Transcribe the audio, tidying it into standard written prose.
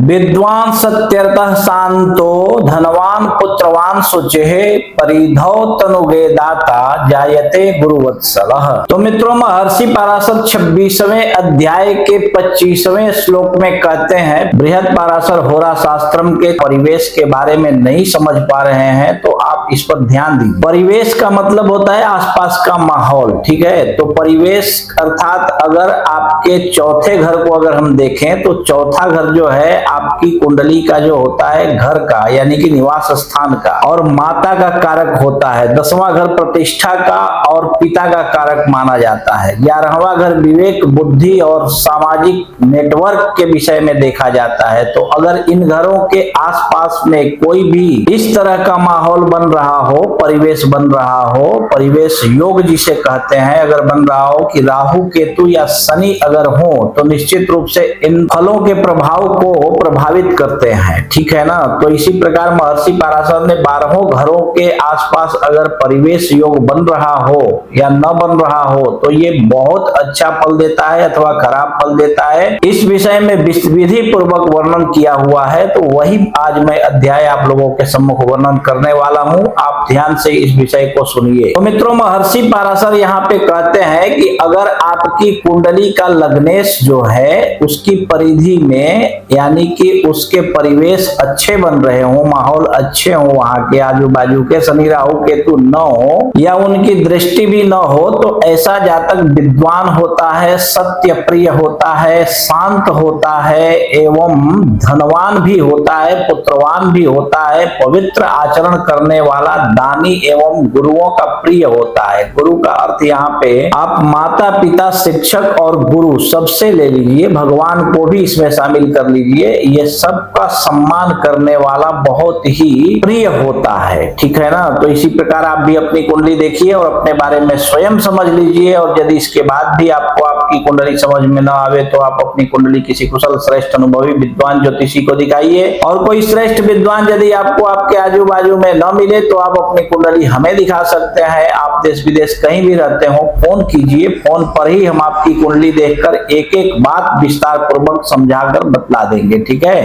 विद्वान सत्यर्थः शांतो धनवान पुत्रवान शुचिः परिधौ तनुगे दाता जायते गुरुवत्सलः। तो मित्रों, महर्षि पराशर 26वें अध्याय के 25वें श्लोक में कहते हैं, बृहद पराशर होरा शास्त्रम के परिवेश के बारे में नहीं समझ पा रहे हैं तो आप इस पर ध्यान दीजिए। परिवेश का मतलब होता है आसपास का माहौल, ठीक है। तो परिवेश अर्थात अगर आपके चौथे घर को अगर हम देखें तो चौथा घर जो है आपकी कुंडली का जो होता है घर का, यानी कि निवास स्थान का और माता का कारक होता है। 10वां घर प्रतिष्ठा का और पिता का कारक माना जाता है। 11वां घर विवेक, बुद्धि और सामाजिक नेटवर्क के विषय में देखा जाता है। तो अगर इन घरों के आसपास में कोई भी इस तरह का माहौल बन रहा हो, परिवेश बन रहा हो, परिवेश योग जिसे कहते हैं, अगर बन रहा हो कि राहु केतु या शनि अगर हो तो निश्चित रूप से इन फलों के प्रभाव को प्रभावित करते हैं, ठीक है ना। तो इसी प्रकार महर्षि पराशर ने 12 घरों के आसपास अगर परिवेश योग बन रहा हो या न बन रहा हो तो ये बहुत अच्छा फल देता है अथवा खराब फल देता है, इस विषय में विधि पूर्वक वर्णन किया हुआ है। तो वही आज मैं अध्याय आप लोगों के सम्मुख वर्णन करने वाला हूं, आप ध्यान से इस विषय को सुनिए। तो मित्रों, महर्षि पराशर यहाँ पे कहते हैं कि अगर आपकी कुंडली का लग्नेश जो है उसकी परिधि में, यानी कि उसके परिवेश अच्छे बन रहे हो, माहौल अच्छे हो, वहां के आजू बाजू के, शनि राहु केतु न हो या उनकी दृष्टि भी न हो, तो ऐसा जातक विद्वान होता है, सत्य प्रिय होता है, शांत होता है एवं धनवान भी होता है, पुत्रवान भी होता है, पवित्र आचरण करने वाला, दानी एवं गुरुओं का प्रिय होता है। गुरु का अर्थ यहाँ पे आप माता पिता, शिक्षक और गुरु सबसे ले लीजिए, भगवान को भी इसमें शामिल कर लीजिए। ये सबका सम्मान करने वाला बहुत ही प्रिय होता है, ठीक है ना। तो इसी प्रकार आप भी अपनी कुंडली देखिए और अपने बारे में स्वयं समझ लीजिए। और यदि इसके बाद भी आपको आपकी कुंडली समझ में न आवे तो आप अपनी कुंडली किसी कुशल श्रेष्ठ अनुभवी विद्वान ज्योतिषी को दिखाइए। और कोई श्रेष्ठ विद्वान यदि आपको आपके आजू बाजू में न मिले तो आप अपनी कुंडली हमें दिखा सकते हैं। आप देश विदेश कहीं भी रहते हो, फोन कीजिए, फोन पर ही हम आपकी कुंडली देखकर एक एक बात विस्तार पूर्वक समझाकर बतला देंगे, ठीक है।